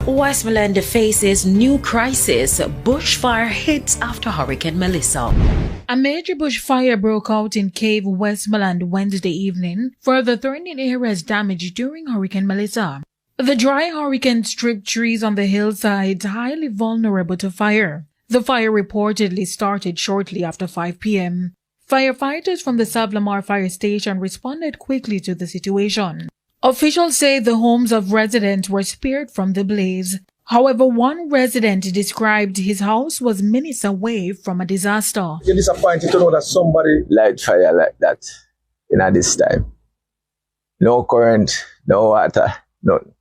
Westmoreland faces new crisis. Bushfire hits after Hurricane Melissa. A major bushfire broke out in Cave, Westmoreland Wednesday evening, further threatening areas damaged during Hurricane Melissa. The dry hurricane stripped trees on the hillsides, highly vulnerable to fire. The fire reportedly started shortly after 5 p.m. Firefighters from the Savlamar Fire Station responded quickly to the situation. Officials say the homes of residents were spared from the blaze. However, one resident described his house was minutes away from a disaster. You're disappointed to know that somebody light fire like that in this time. No current, no water, none.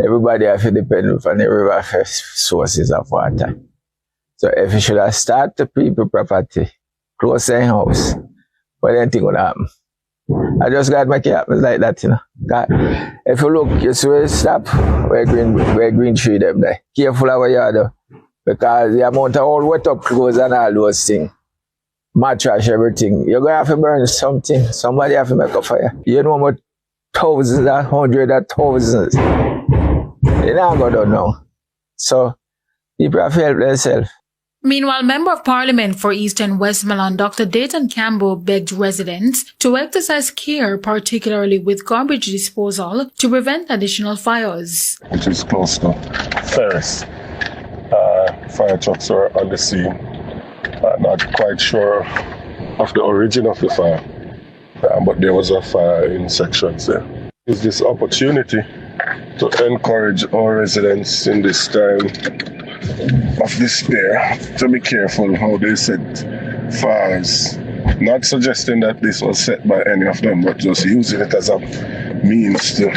Everybody have to depend on the river sources of water. So if you should have started the people property close their house, what anything would happen? I just got my cap like that, you know. God, if you look, you see where it stop, where green tree them there. Careful of what you do, because the amount of all wet up clothes and all those things, mattress, everything, you're going to have to burn something. Somebody have to make a fire. You know about thousands and hundreds of thousands. You're not going to know. So, people have to help themselves. Meanwhile, Member of Parliament for Eastern Westmoreland, Dr. Dayton Campbell, begged residents to exercise care, particularly with garbage disposal, to prevent additional fires. Which is close to Ferris. Fire trucks are on the scene. Not quite sure of the origin of the fire, but there was a fire in sections there. Use this opportunity to encourage our residents in this time of despair to be careful how they set fires. Not suggesting that this was set by any of them, but just using it as a means to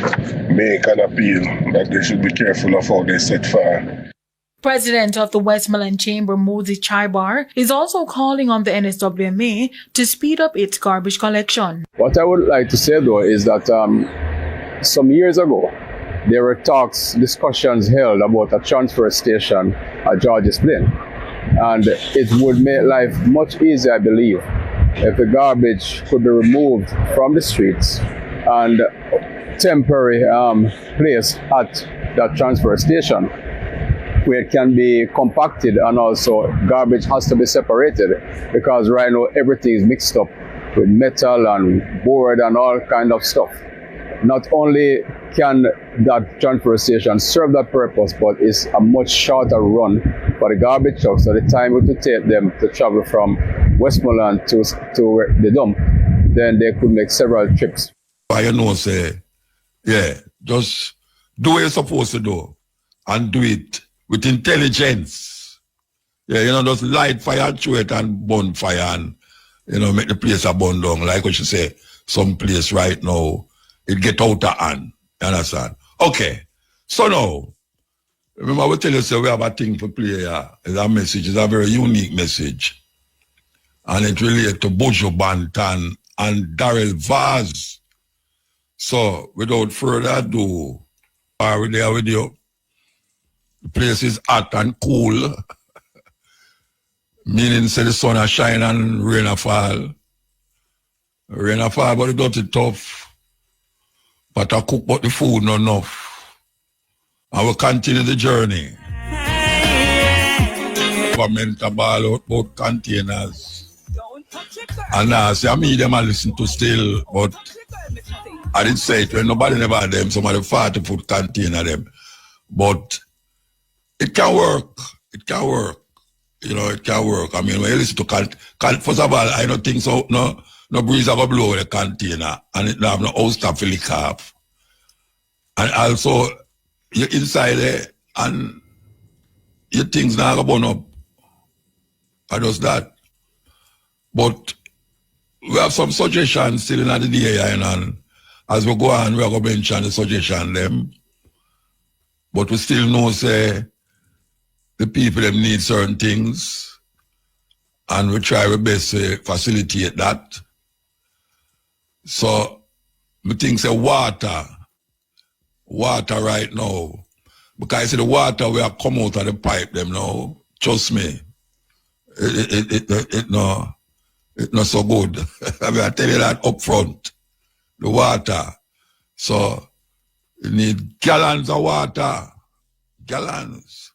make an appeal that they should be careful of how they set fire. President of the Westmoreland Chamber, Moses Chaibar, is also calling on the NSWMA to speed up its garbage collection. What I would like to say though is that some years ago, there were discussions held about a transfer station at George's Plain. And it would make life much easier, I believe, if the garbage could be removed from the streets and temporary placed at that transfer station where it can be compacted, and also garbage has to be separated because right now everything is mixed up with metal and board and all kind of stuff. Not only can that transfer station serve that purpose, but it's a much shorter run for the garbage trucks. So the time it would take them to travel from Westmoreland to the dump, then they could make several trips. You know, say, yeah, just do what you're supposed to do and do it with intelligence. Yeah, you know, just light fire and throw it and burn fire and, you know, make the place a burn down. Like what you say, some place right now, it get out of hand. You understand? Okay. So now, remember I will tell you, so we have a thing for play here. It's a message. It's a very unique message. And it relates to Bojo Bantan and Darrell Vaz. So, without further ado, we're there with you. The place is hot and cool. Meaning, say the sun a shine and rain a fall. Rain a fall, but it dirty tough. But I cook but the food not enough. I will continue the journey. Government ball out about containers. And I say I mean them and listen to still, but I didn't say it when nobody never had them, somebody 40-foot container them. But it can work. It can work. You know, it can work. I mean, when you listen to first of all, I don't think so. No breeze are going to blow the container and it don't have no house to fill it off. And also, you're inside there and your things not going to burn up. I just that. But we have some suggestions still in the day, and as we go on, we are going to mention the suggestion them. But we still know, say, the people them need certain things, and we try our best to facilitate that. So, we think say water right now, because the water will come out of the pipe them now, trust me, it not so good. I mean, I tell you that up front, the water. So, you need gallons of water Gallons.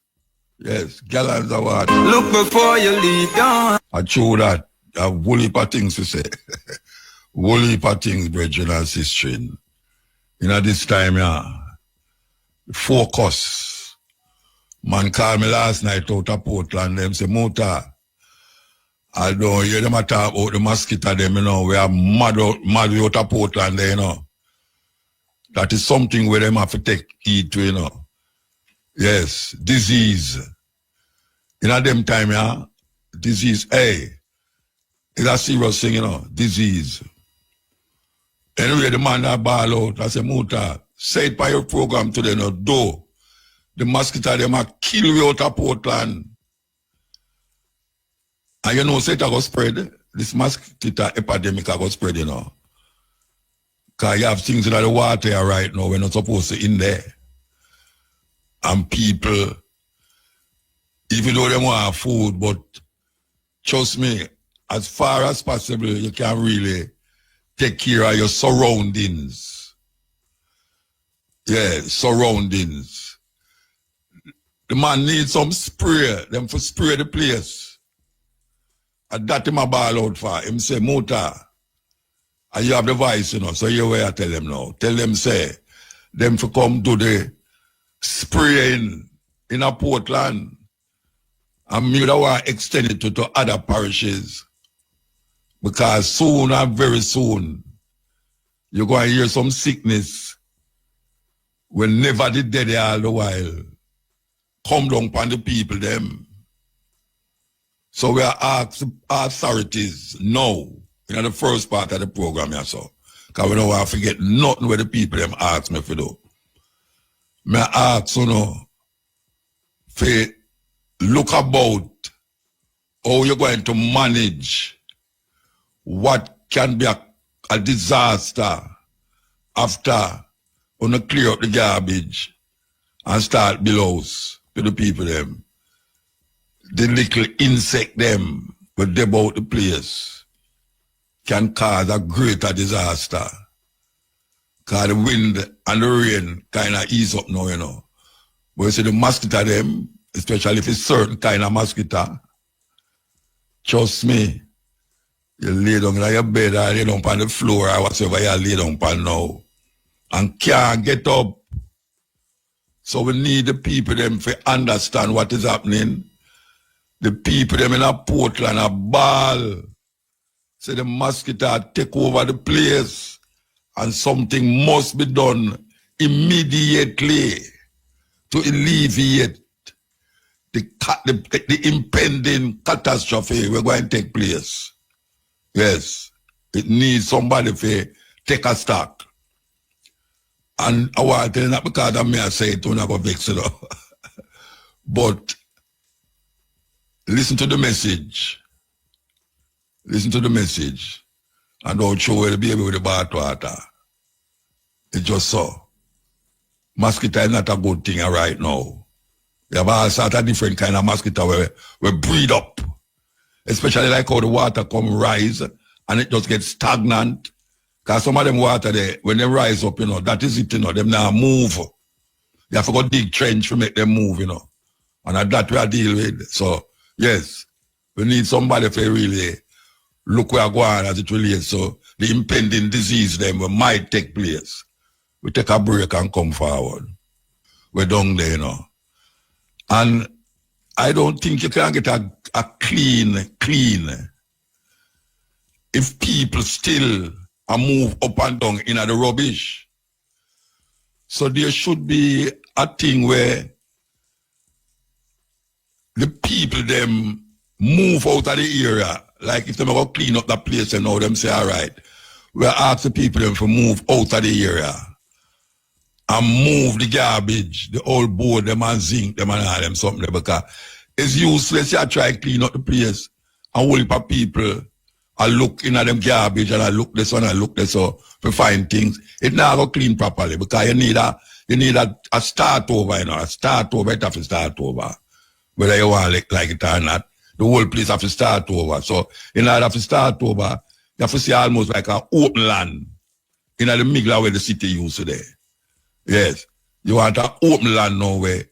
Yes, gallons of water. Look before you leave down. I true that. I have whole heap of things to say. Whole heap of things, brethren and sisters. This time, focus. Man called me last night out of Portland. Them say, Muta, I don't hear them talk about the mosquito them, we are mad out of Portland there, That is something where them have to take heed to, Yes, disease. Them time, disease, it's a serious thing, disease. Anyway, the man that ball out, I say, Muta, say it by your program today, do. The mosquito, them a kill you out of Portland. And say it a go spread. This mosquito epidemic a go spread, Because you have things in the water here right now, we're not supposed to in there. And people, even though they want food, but trust me, as far as possible, you can really take care of your surroundings. Yeah, surroundings. The man needs some spray, them for spray the place. And that him a ball out for. Him say, Muta, and you have the voice, so you where I tell them now. Tell them, say, them for come do the spraying in a Portland. And me don't want to extend it to other parishes. Because soon and very soon, you're going to hear some sickness will never did dead all the while. Come down upon the people, them. So we are asking authorities now, in the first part of the program, because we don't want to forget nothing where the people them ask me for do. Me ask, for look about how you're going to manage what can be a disaster after you clear up the garbage and start billows to the people them. The little insect them will deb out the place can cause a greater disaster. Because the wind and the rain kind of ease up now, But you see the mosquito them, especially if it's certain kind of mosquito, trust me, you lay down in your bed or lay down on the floor or whatever you lay down on now and can't get up. So we need the people them to understand what is happening. The people them in a Portland a ball. So the mosquito take over the place and something must be done immediately to alleviate the impending catastrophe we're going to take place. Yes, it needs somebody to take a stock. And I want to tell you that because of me I say it, don't have a vex, But listen to the message. Listen to the message. And don't show where the baby with the bath water. It's just so. Mosquito is not a good thing right now. We have all sorts of different kind of mosquito where we breed up. Especially like how the water come rise and it just gets stagnant. Because some of them water there, when they rise up, that is it, them now move. You have to go dig trench to make them move, And that we are deal with. So, yes, we need somebody to really look where going as it relates. So, the impending disease them might take place. We take a break and come forward. We're down there, And I don't think you can get a clean, if people still move up and down in the rubbish. So there should be a thing where the people them move out of the area. Like if they go clean up that place and now them say, all right, we'll ask the people them to move out of the area and move the garbage, the old board them and zinc them and all them something there, because it's useless you try to clean up the place and whole heap of people I look in at them garbage and I look this one, I look this so to find things. It now go clean properly because you need a start over, a start over, it have to start over. Whether you want like it or not. The whole place have to start over. So in order to start over, you have to see almost like an open land in the middle of where the city used to there. Yes. You want an open land now where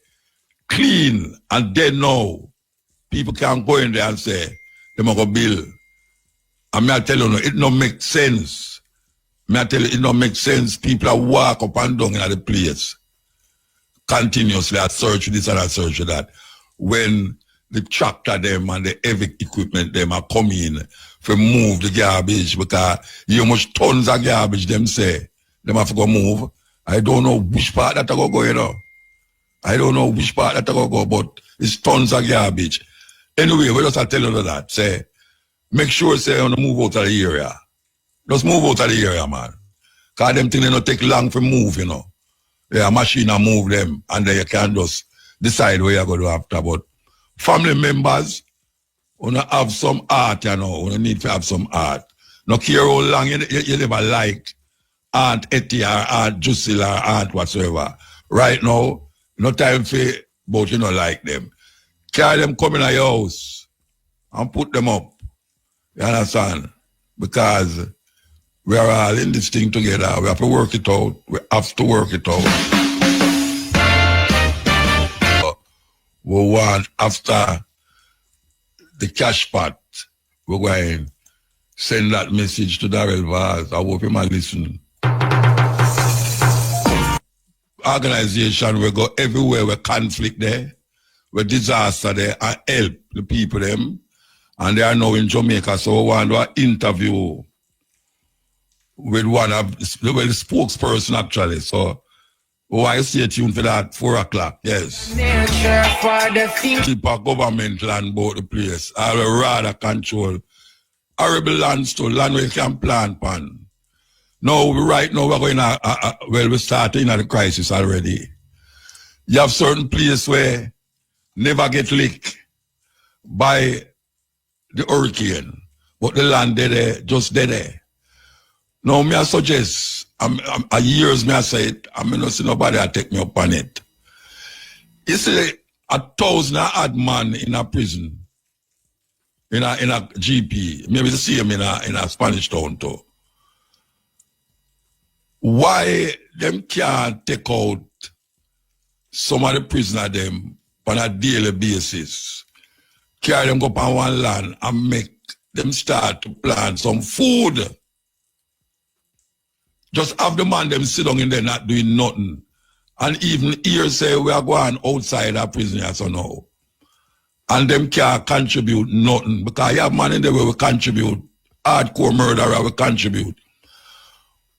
clean, and then now, people can go in there and say, they must go build. And I tell you, it don't make sense. I tell you, it don't make sense. People are walk up and down in the place continuously. I search this and I search that. When the tractor them and the heavy equipment them are coming to move the garbage, because you much tons of garbage them say them have to go move. I don't know which part that I go, you know. I don't know which part that I go, but it's tons of garbage. Anyway, we just tell you that. Say, make sure say you move out of the area. Just move out of the area, man. Because them things don't take long to move, you know. Yeah, machine and move them, and then you can just decide where you're going to after. But family members, wanna have some art, you know. Wanna need to have some art. No care how long you never like Aunt Etty or Aunt Drusilla or Aunt whatsoever. Right now, no time for but you know like them. Carry them come in your house and put them up. You understand? Because we are all in this thing together. We have to work it out. We have to work it out. We want after the cash pot, we're going to send that message to Darrell Vaz. I hope you might listen. Organization, we go everywhere where conflict there, where disaster there, and help the people them. And they are now in Jamaica, so we want to do an interview with one of the spokesperson actually. So we want to stay tuned for that 4 o'clock, yes. Keep our government land about the place. I will rather control horrible lands to land where you can plant pan. No, right now we're going to, we're starting at the crisis already. You have certain places where never get leaked by the hurricane, but the land there, just there. Now, me I suggest, a years me I say it, I mean, not see nobody I take me up on it. You see, 1,000 odd man in a prison, in a GP, maybe the same in a Spanish town too. Why them can't take out some of the prisoner them on a daily basis, carry them up on one land and make them start to plant some food? Just have the man them sit down in there not doing nothing. And even here say we are going outside our prisoners or now. And them can't contribute nothing. Because you have man in there where we contribute. Hardcore murderer will contribute.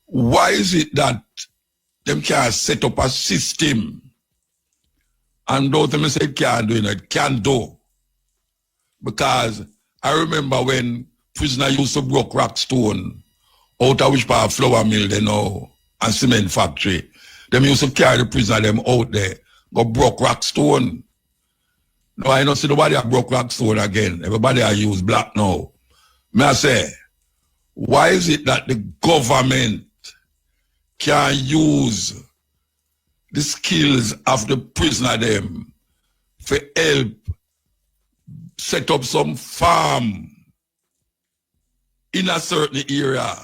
Why is it that them can't set up a system and those them say can't do it, can't do? Because I remember when prisoner used to broke rock stone out of which part of flour mill they know and cement factory. Them used to carry the prisoner them out there, go broke rock stone. No, I don't see nobody that broke rock stone again. Everybody I use black now. May I say, why is it that the government can use the skills of the prisoner them for help set up some farm in a certain area?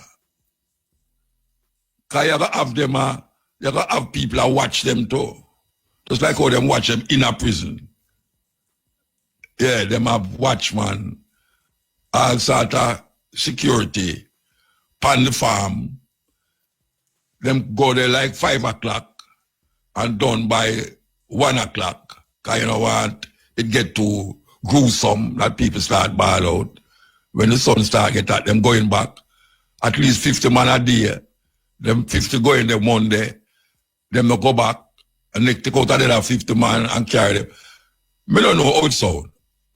Because you gotta have them, you gotta have people that watch them too. Just like how them watch them in a prison. Yeah, them have watchman, all sort of security, pan the farm. Them go there like 5 o'clock and done by 1 o'clock. Because you know what? It get too gruesome that people start ball out. When the sun start get at them going back, at least 50 man a day. Them 50 go in there Monday. Them no go back and they take out another 50 man and carry them. Me don't know how it sound.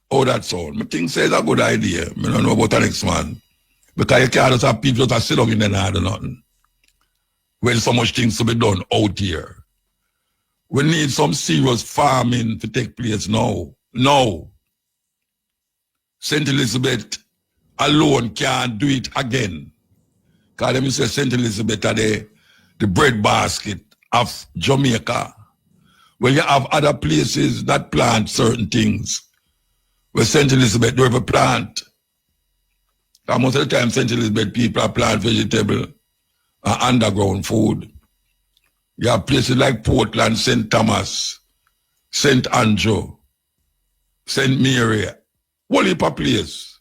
How that sound. Me think say it's a good idea. Me don't know about the next man. Because you can't just have people just sit down in there and do nothing. When so much things to be done out here. We need some serious farming to take place now. No. St. Elizabeth alone can't do it again. Because them say St. Elizabeth are the bread basket of Jamaica. When you have other places that plant certain things, where St. Elizabeth don't have a plant. Because most of the time St. Elizabeth people plant vegetable and underground food. You have places like Portland, St. Thomas, St. Andrew, St. Mary, whole heap of place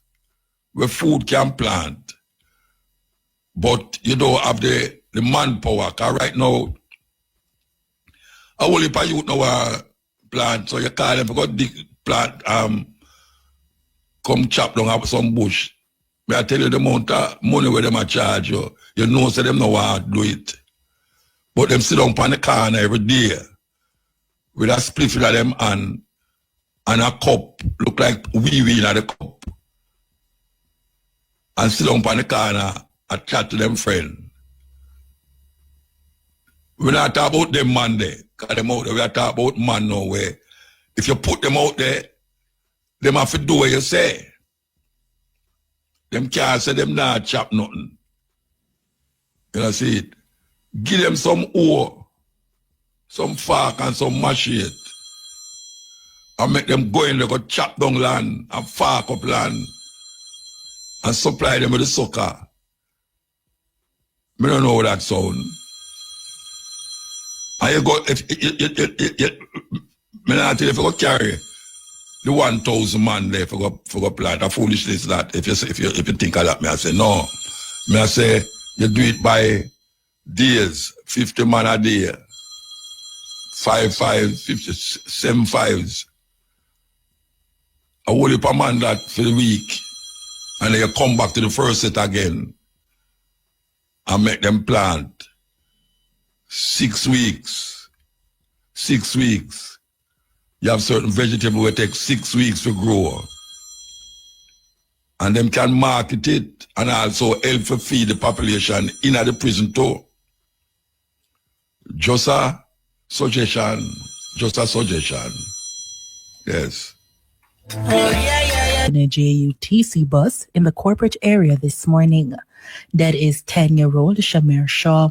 where food can plant. But you don't have the manpower. Because right now, a whole heap of youth now plant. So you call them because dig plant, come chop down some bush. May I tell you the amount of money where them a charge you. You know, so them no want to do it. But them sit down on the corner every day with a split of them and a cup, look like wee in the cup. And sit down on the corner and chat to them friend. We not talk about them man there, because them out there, we are talk about man now where if you put them out there, them have to do what you say. Them can't say them not chop nothing. You know, see it. Give them some ore, some fork and some machete. And make them go in there, go chop down land and fork up land and supply them with the sucker. I don't know how that sound. And you go, if not tell you if you go carry the 1,000 man there for go plant, a foolishness that if you think of that, me I say no. Me I say you do it by days, 50 man a day, 5, 50, 7 5s. A whole heap of man that for the week, and then you come back to the first set again and make them plant. 6 weeks. 6 weeks. You have certain vegetable will take 6 weeks to grow. And them can market it and also help to feed the population in the prison too. Just a suggestion. Yes. In a JUTC bus in the corporate area this morning. That is 10-year-old Shamir Shaw.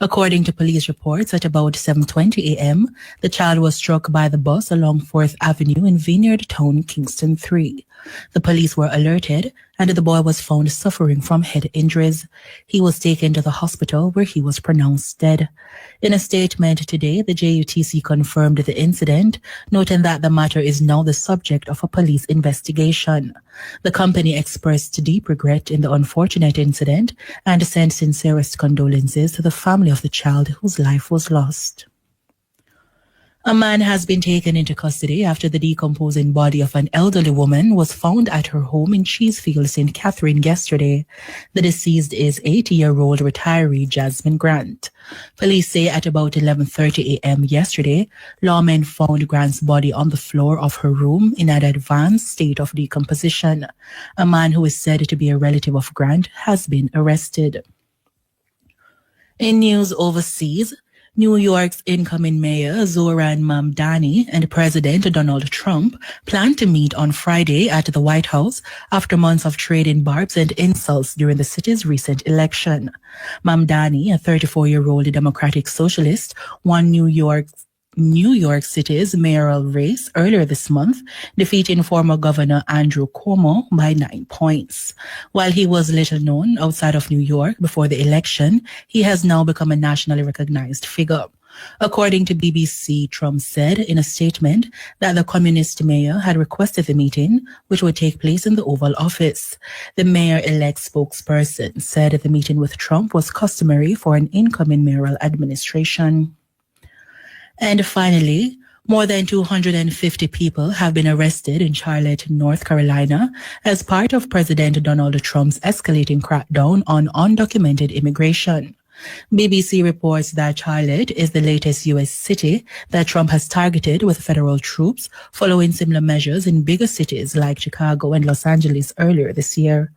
According to police reports, at about 7:20 a.m., the child was struck by the bus along 4th Avenue in Vineyard Town, Kingston 3. The police were alerted, and the boy was found suffering from head injuries. He was taken to the hospital where he was pronounced dead. In a statement today, the JUTC confirmed the incident, noting that the matter is now the subject of a police investigation. The company expressed deep regret in the unfortunate incident and sent sincerest condolences to the family of the child whose life was lost. A man has been taken into custody after the decomposing body of an elderly woman was found at her home in Cheesefield, St. Catherine yesterday. The deceased is 80-year-old retiree Jasmine Grant. Police say at about 11:30 a.m. yesterday, lawmen found Grant's body on the floor of her room in an advanced state of decomposition. A man who is said to be a relative of Grant has been arrested. In news overseas, New York's incoming mayor Zoran Mamdani and President Donald Trump plan to meet on Friday at the White House after months of trading barbs and insults during the city's recent election. Mamdani, a 34-year-old Democratic socialist, won New York City's mayoral race earlier this month, defeating former Governor Andrew Cuomo by 9 points. While he was little known outside of New York before the election, he has now become a nationally recognized figure. According to BBC, Trump said in a statement that the communist mayor had requested the meeting, which would take place in the Oval Office. The mayor-elect spokesperson said the meeting with Trump was customary for an incoming mayoral administration. And finally, more than 250 people have been arrested in Charlotte, North Carolina, as part of President Donald Trump's escalating crackdown on undocumented immigration. BBC reports that Charlotte is the latest U.S. city that Trump has targeted with federal troops, following similar measures in bigger cities like Chicago and Los Angeles earlier this year.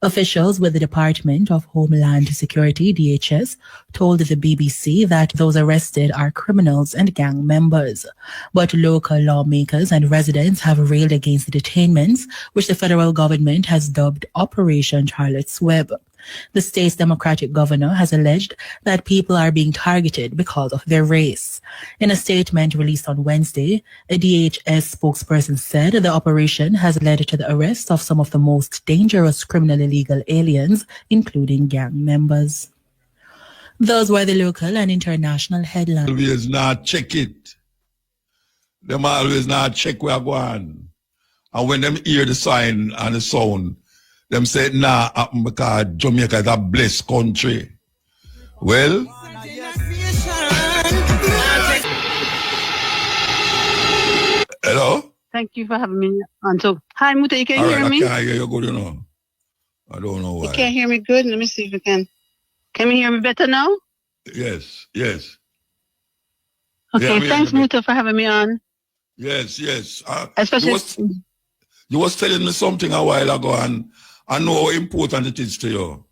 Officials with the Department of Homeland Security, DHS, told the BBC that those arrested are criminals and gang members. But local lawmakers and residents have railed against the detainments, which the federal government has dubbed Operation Charlotte's Web. The state's Democratic governor has alleged that people are being targeted because of their race. In a statement released on Wednesday, a DHS spokesperson said the operation has led to the arrest of some of the most dangerous criminal illegal aliens, including gang members. Those were the local and international headlines. Always not check it. them always not check where I go on. And when them hear the sign and the sound, them say, nah, happen because Jamaica is a blessed country. Well, hello? Thank you for having me on. So, hi, Muta, you can hear me? I can't hear you good, you know. I don't know why. You can't hear me good? Let me see if you can. Can you hear me better now? Yes, yes. Okay, Yeah, thanks, Muta, for having me on. Yes, yes. Especially... You was telling me something a while ago, and I know how important it is to you,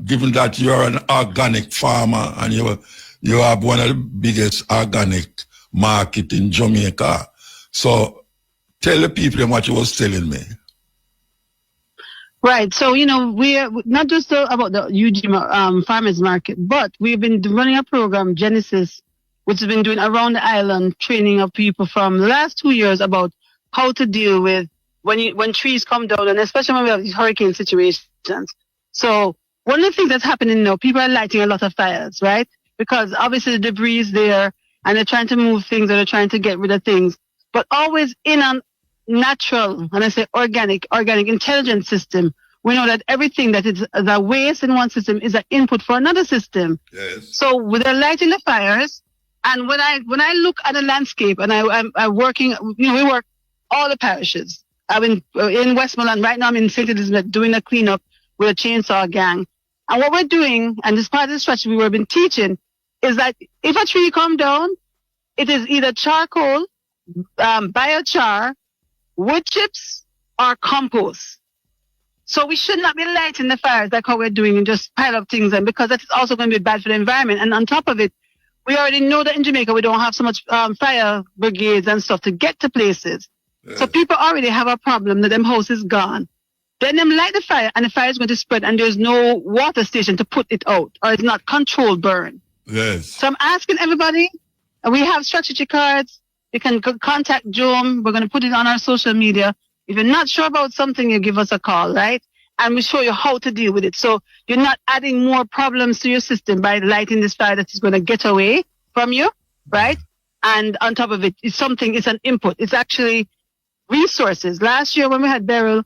given that you're an organic farmer and you have one of the biggest organic market in Jamaica. So tell the people what you was telling me. Right. So, you know, we're not just about the UG farmers market, but we've been running a program, Genesis, which has been doing around the island, training of people from the last 2 years about how to deal with when trees come down, and especially when we have these hurricane situations. So one of the things that's happening now, people are lighting a lot of fires, right? Because obviously the debris is there and they're trying to move things or they're trying to get rid of things, but always in a natural, and I say organic intelligent system. We know that everything that is the waste in one system is an input for another system. Yes. So with the lighting the fires, and when I look at the landscape, and I'm working, you know, we work all the parishes. I've been in Westmoreland right now. I'm in St. Elizabeth doing a cleanup with a chainsaw gang. And what we're doing, and this part of the strategy we've been teaching, is that if a tree come down, it is either charcoal, biochar, wood chips, or compost. So we should not be lighting the fires like how we're doing and just pile up things, and because that is also going to be bad for the environment. And on top of it, we already know that in Jamaica we don't have so much fire brigades and stuff to get to places. So people already have a problem that them house is gone. Then them light the fire and the fire is going to spread and there's no water station to put it out, or it's not controlled burn. Yes. So I'm asking everybody, and we have strategy cards. You can contact Joan. We're going to put it on our social media. If you're not sure about something, you give us a call, right? And we show you how to deal with it. So you're not adding more problems to your system by lighting this fire that is going to get away from you, right? And on top of it, it's an input. It's actually resources. Last year when we had Beryl,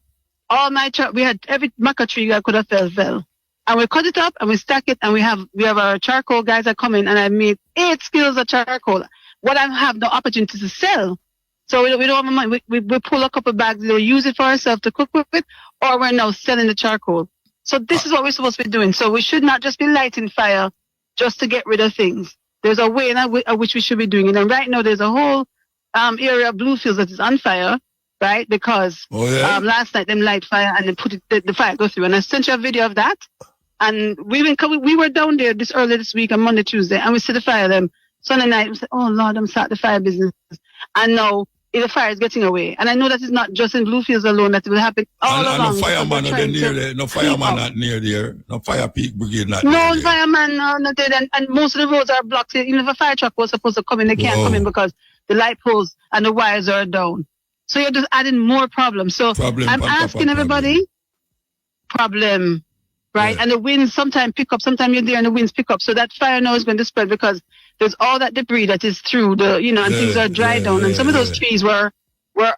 we had every maca tree that could have fell. And we cut it up and we stack it, and we have our charcoal guys that come in, and I made 8 skills of charcoal. What I have no opportunity to sell. So we don't have money. We pull a couple of bags, we use it for ourselves to cook with it, or we're now selling the charcoal. So this is what we're supposed to be doing. So we should not just be lighting fire just to get rid of things. There's a way in which we should be doing it. And right now there's a whole area of Bluefields that is on fire, right? Because last night them light fire and they the fire go through. And I sent you a video of that. And we were down there earlier this week on Monday, Tuesday, and we see the fire them Sunday night. We said, oh Lord, I'm start the fire business. And now the fire is getting away. And I know that it's not just in Bluefields alone that it will happen all along. And no fireman not near there. No fireman not near there. No fire peak brigade not near there. No fireman not there. And most of the roads are blocked. Even if a fire truck was supposed to come in, they can't come in because the light poles and the wires are down. So you're just adding more problems. So I'm asking everybody, problem, right? Yeah. And the winds sometimes pick up. Sometimes you're there and the winds pick up. So that fire now is going to spread because there's all that debris that is through and things are dried down. And some of those trees were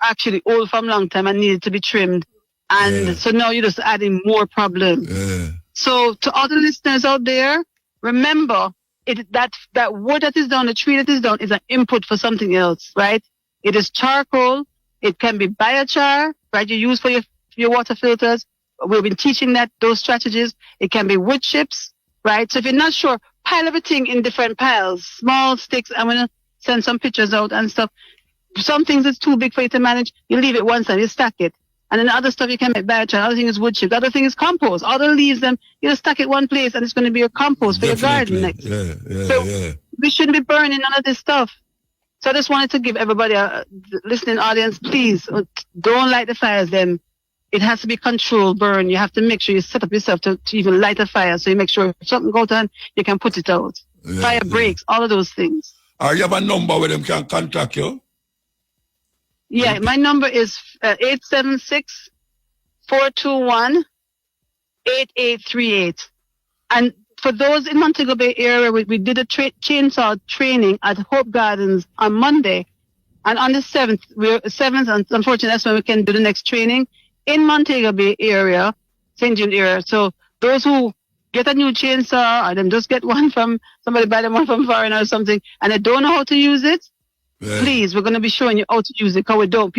actually old from a long time and needed to be trimmed. And so now you're just adding more problems. Yeah. So to all the listeners out there, remember that wood that is down, the tree that is down is an input for something else, right? It is charcoal. It can be biochar, right? You use for your water filters. We've been teaching those strategies. It can be wood chips, right? So if you're not sure, pile everything in different piles, small sticks. I'm going to send some pictures out and stuff. Some things is too big for you to manage. You leave it one side, you stack it. And then the other stuff you can make biochar. The other thing is wood chips. The other thing is compost. All the leaves, you just stack it one place and it's going to be your compost for your garden next. Yeah. We shouldn't be burning none of this stuff. So I just wanted to give everybody a listening audience, please don't light the fires then. It has to be controlled burn. You have to make sure you set up yourself to even light a fire. So you make sure if something goes on, you can put it out. Fire breaks, all of those things. You have a number where them can contact you? Yeah, my number is 876-421-8838. And for those in Montego Bay area, we did a chainsaw training at Hope Gardens on Monday. And on the 7th, and unfortunately, that's when we can do the next training in Montego Bay area, St. Jude area. So those who get a new chainsaw, or them just get one from somebody, buy them one from foreigner or something, and they don't know how to use it, please, we're going to be showing you how to use it, because we don't.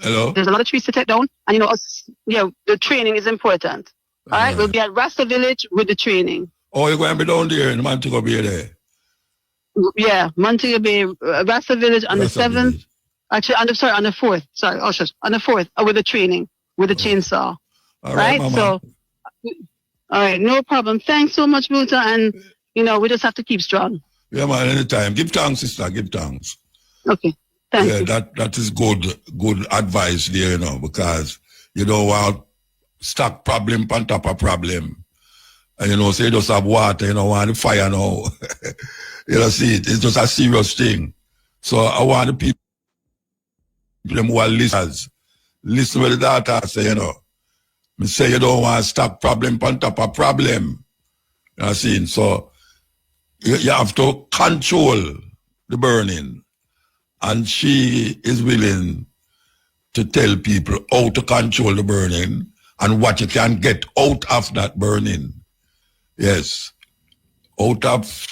Hello? There's a lot of trees to take down, and the training is important. All right, we'll be at Rasta Village with the training. Oh, you're going to be down there in Montego Bay there? Yeah, Montego Bay, Rasta Village on the 7th. Actually, on the 4th. Sorry, on the 4th, with the training, with the chainsaw. All right, Mama. So, all right, no problem. Thanks so much, Muta, and, we just have to keep strong. Yeah, man, anytime. Give thanks, sister, give thanks. Okay, thank you. That is good advice there, because you don't want stack problem on top of problem. And, say you just have water, you don't want the fire now. See, it's just a serious thing. So I want the people who are listeners, listen to the data say, me say you don't want to stack problem on top of problem. See, so you have to control the burning. And she is willing to tell people how to control the burning and what you can get out of that burning. Yes. Out of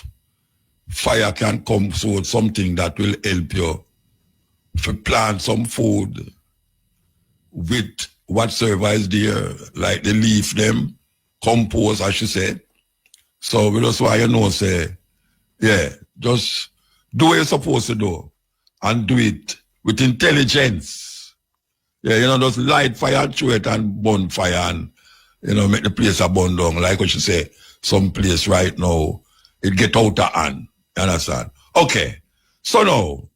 fire can come so something that will help you to plant some food with whatsoever is there, like the leaf them, compost, I should say. So we just want say, just do what you're supposed to do and do it with intelligence. Yeah, just light fire through it and burn fire and, make the place a burn down. Like what you say, some place right now, it get out of hand. You understand? Okay. So now,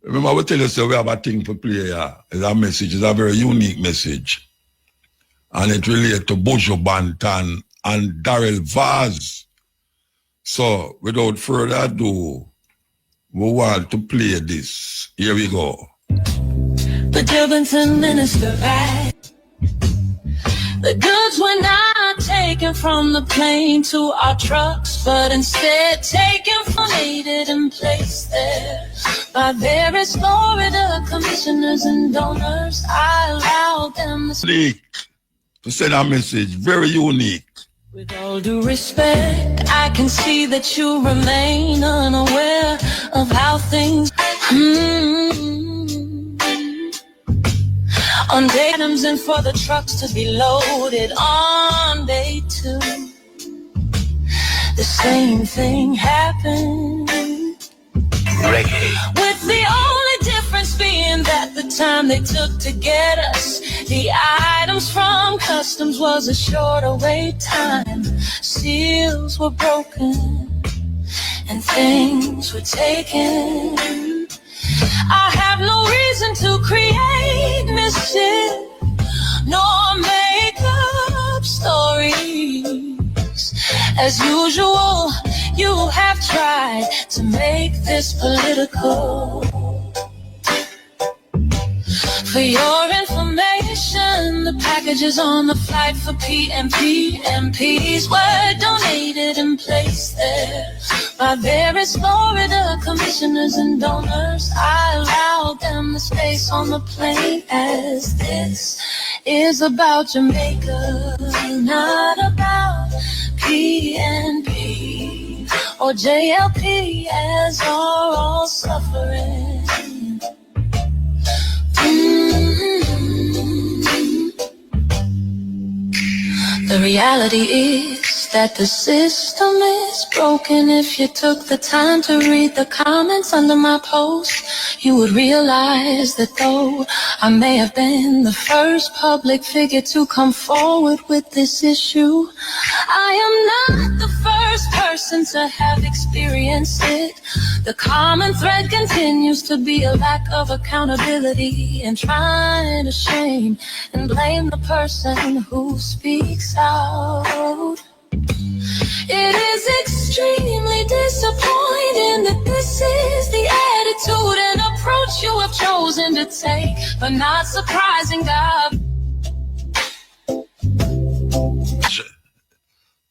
remember I will tell you, so we have a thing to play here. It's a message. It's a very unique message. And it relates to Bojo Banton and Darrell Vaz. So, without further ado, we want to play this. Here we go. The Gilberton minister back. The goods were not taken from the plane to our trucks, but instead taken from aided and placed there by various Florida commissioners and donors. I allowed them to send a message, very unique. With all due respect, I can see that you remain unaware of how things on day items and for the trucks to be loaded on day 2. The same thing happened. Reggae. With the only difference being that the time they took to get us the items from customs was a shorter wait time. Seals were broken and things were taken. I have no reason to create mischief nor make up stories. As usual, you have tried to make this political. For your information, the packages on the flight for PMP MPs were donated and placed there by various Florida commissioners and donors. I allowed them the space on the plane, as this is about Jamaica, not about PNP or JLP, as are all suffering. The reality is that the system is broken. If you took the time to read the comments under my post, you would realize that though I may have been the first public figure to come forward with this issue, I am not the first person to have experienced it. The common thread continues to be a lack of accountability and trying to shame and blame the person who speaks out. It is extremely disappointing that this is the attitude and approach you have chosen to take, but not surprising, God.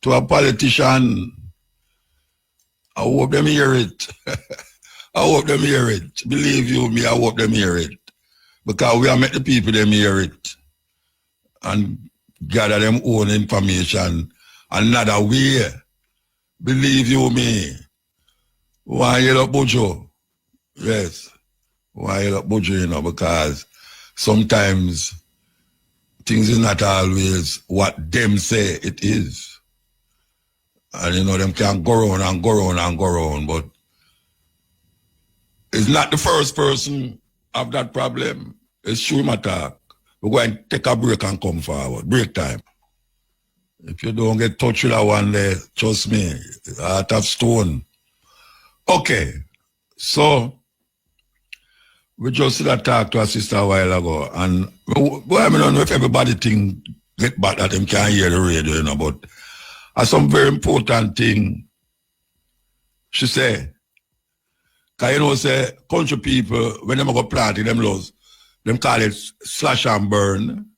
To a politician I hope them hear it. I hope them hear it. Believe you me, I hope them hear it. Because we are make the people them hear it and gather them own information another way. Believe you me. Why you look Bojo? Yes. Why you look Bojo, you know, because sometimes things is not always what them say it is. And you know, them can go around and go around and go around, but it's not the first person have that problem. It's true him attack. We're going to take a break and come forward. Break time. If you don't get touched with that one there, trust me, heart of stone. Okay. So, we just did a talk to a sister a while ago, and well, I don't know if everybody think get back that them can't hear the radio, you know, but some very important thing she said. Because you know, say, country people, when they go planting them laws, them call it slash and burn.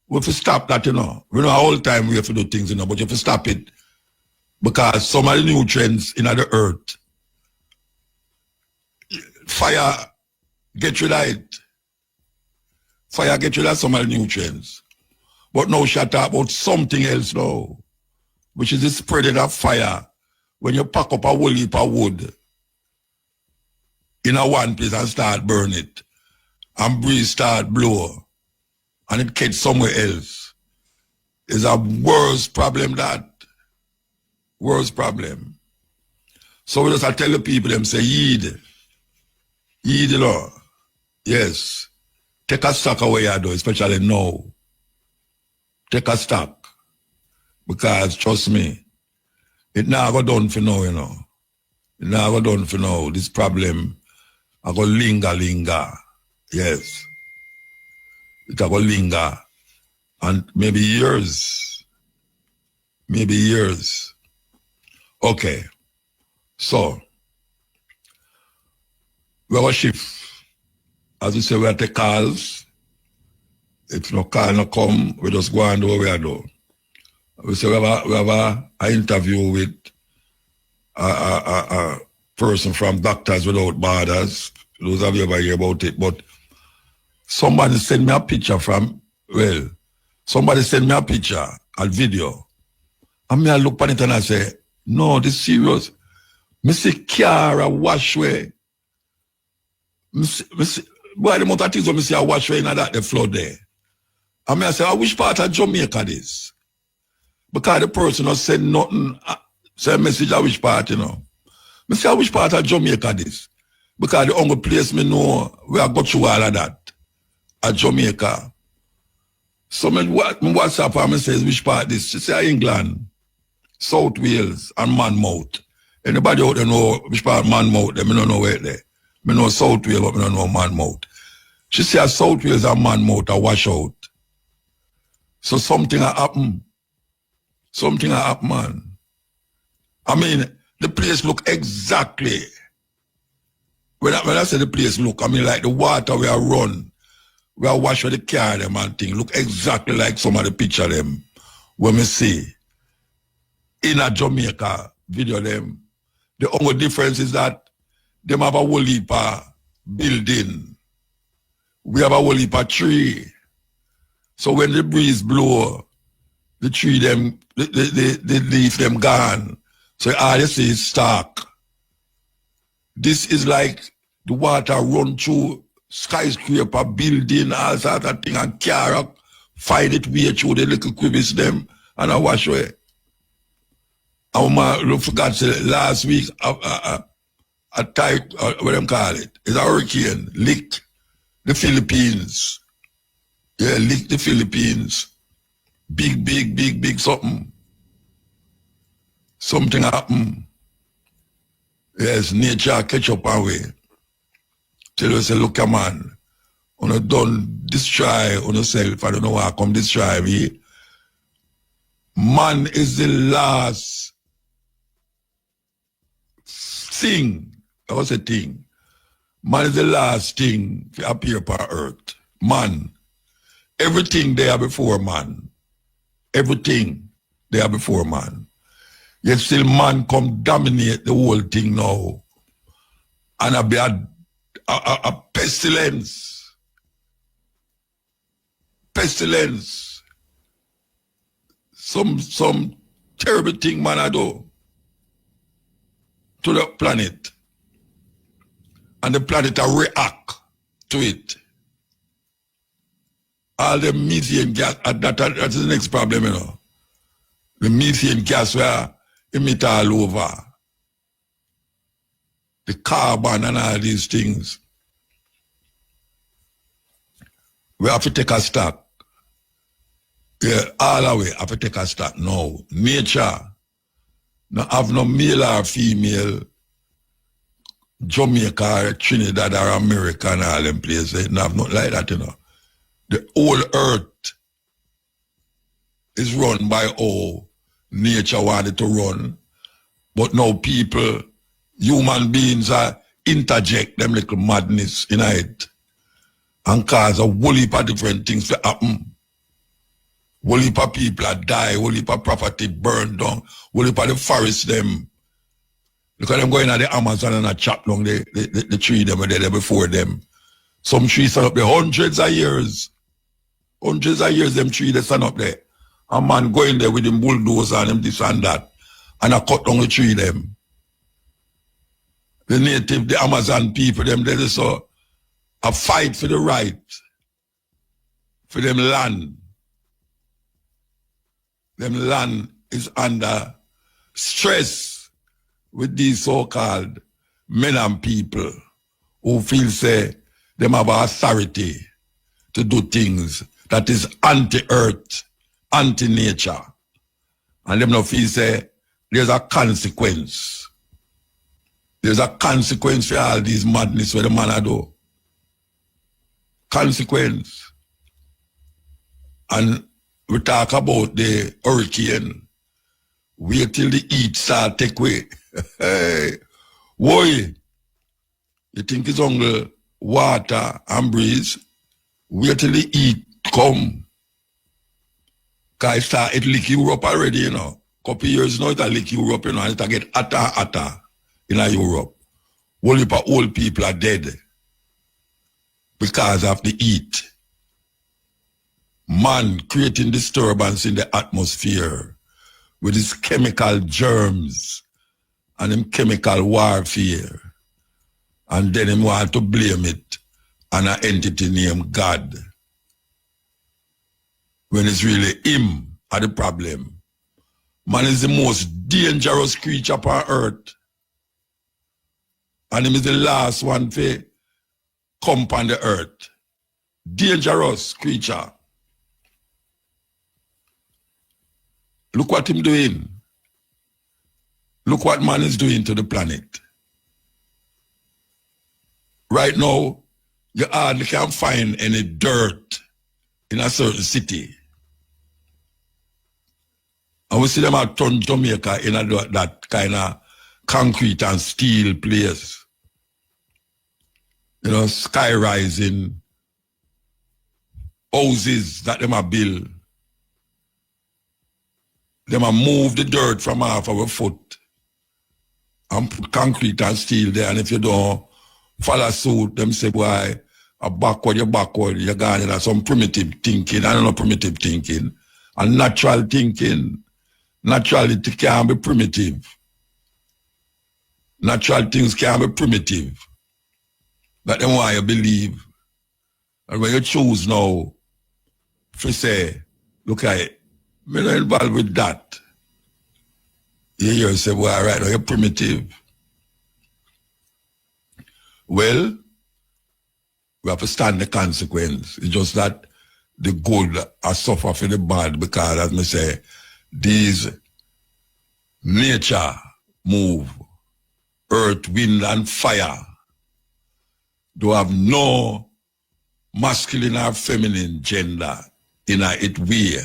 We have to stop that, you know. We know all the time we have to do things, you know, but you have to stop it. Because some of the nutrients in the earth, fire get rid of it. Fire get rid of some of the nutrients. But now she talk about something else now, which is the spreading of fire. When you pack up a whole heap of wood in a one place and start burn it, and breeze start blow, and it catch somewhere else, is a worse problem that. Worse problem. So we just tell the people, them say, heed, you know. Yes. Take a stock away you do, especially now. Take a stock. Because, trust me, it now go done for now, you know. It now go done for now. This problem, I go linger. Yes. It go linger. And maybe years. Maybe years. Okay. So, we have a shift. As we say, we have to take calls. If no call no come, we just go and do what we do. We say we have an interview with a person from Doctors Without Borders. Those of you ever hear about it. But somebody sent me a picture somebody sent me a picture, a video. And me I look at it and I say, no, this serious. Me see car a wash way. Boy, the amount of things when me see a wash way in that the flood there. And me I say, which part of Jamaica this? Because the person has said nothing, say a message of which part, you know. Me say, which part of Jamaica this? Because the only place me know where I got through all of that at Jamaica. So me WhatsApp her, me says, which part this? She say, England, South Wales, and Monmouth. Anybody out there know which part Monmouth? They don't know where they. Me know South Wales, but me don't know Monmouth. She say South Wales and Monmouth are wash out. So something happened. Something happened, man. I mean, the place look exactly. When I say the place look, I mean like the water we are run, we are wash with the car them and thing, look exactly like some of the picture them when we see in a Jamaica video them. The only difference is that them have a whole heap of building. We have a whole heap of tree. So when the breeze blow, the tree them, the leaf them gone. So all you see is stark. This is like the water run through skyscraper, building, all sort of thing, and car find it way through the little crevice them and I wash away. And I forgot to say last week, a type, what them call it, it's a hurricane, licked the Philippines. Yeah, licked the Philippines. Big something. Something happened. Yes, nature catch up our way. Tell you, say, look, man, you done destroy on yourself. I don't know why I come destroy me. Man is the last thing. That was a thing. Man is the last thing to appear upon earth. Man. Everything there before man. Everything there before man. Yet still man come dominate the whole thing now. And a be a pestilence. Pestilence. Some terrible thing man I do to the planet. And the planet will react to it. All the methane gas, that's the next problem, you know. The methane gas were emit all over. The carbon and all these things. We have to take a stock. Yeah, all the way have to take a stock now. Nature, no have no male or female, Jamaica, Trinidad or America and all them places. No have nothing like that, you know. The whole earth is run by how nature wanted to run. But now people, human beings are interject them little madness in it and cause a whole heap of different things to happen. Whole heap of people are die, whole heap of property burned down, whole heap of the forest them. Look at them going at the Amazon and chop down the tree them were there before them. Some trees stand up there hundreds of years. Hundreds of years them trees they stand up there. A man going there with him bulldozer and him this and that. And I cut down the tree them. The native, the Amazon people, them they just a fight for the right. For them land. Them land is under stress with these so-called men and people who feel say them have authority to do things that is anti-earth, anti-nature. And them no feel say there's a consequence. There's a consequence for all these madness where the man do. Consequence. And we talk about the hurricane. Wait till the heat start take away. Hey, why? You think it's only water and breeze? Wait till the heat come. Because it lick Europe already, you know. Couple years now, it'll lick Europe, you know, and it'll get hotter in Europe. Whole heap of old people are dead because of the heat. Man creating disturbance in the atmosphere with his chemical germs and him chemical warfare. And then him want to blame it on an entity named God. When it's really him are the problem. Man is the most dangerous creature upon earth. And him is the last one to come on the earth. Dangerous creature. Look what him doing. Look what man is doing to the planet. Right now, you hardly can't find any dirt in a certain city. And we see them out turn Jamaica in that kind of concrete and steel place. You know, sky rising houses that them are built. Them are move the dirt from half of a foot and put concrete and steel there. And if you don't follow suit, them say, boy, you're backward, you're gone into some primitive thinking. I don't know primitive thinking. And natural thinking. Naturality can't be primitive. Natural things can't be primitive. But then why you believe. And when you choose now, if you say, look at it, I'm not involved with that. You hear you say, well, right now you're primitive. Well, we have to stand the consequence. It's just that the good are suffer for the bad because, as I say, these nature move, earth, wind, and fire do have no masculine or feminine gender in it way.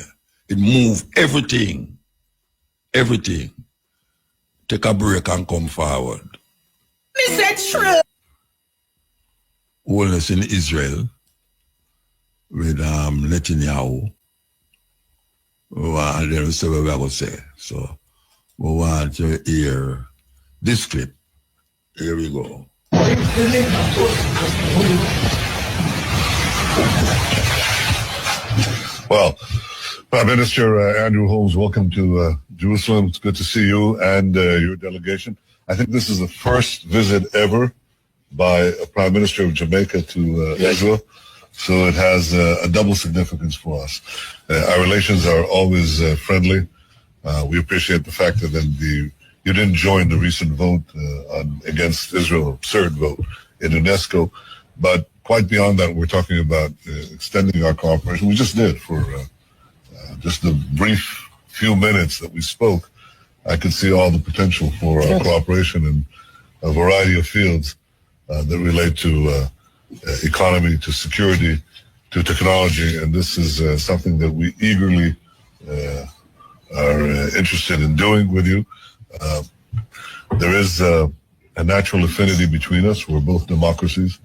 It move everything. Everything. Take a break and come forward. Me said true. Wholeness in Israel with Netanyahu. And then we say what we are going to say. So We want to hear this clip. Here we go. Well, Prime Minister Andrew Holmes, welcome to Jerusalem. It's good to see you and your delegation. I think this is the first visit ever by a Prime Minister of Jamaica to Israel, so it has a double significance for us. Our relations are always friendly. We appreciate the fact that you didn't join the recent vote against Israel, absurd vote in UNESCO, but quite beyond that, we're talking about extending our cooperation. We just did for just the brief few minutes that we spoke. I could see all the potential for cooperation in a variety of fields that relate to economy, to security, to technology, and this is something that we eagerly are interested in doing with you. There is a natural affinity between us. We're both democracies.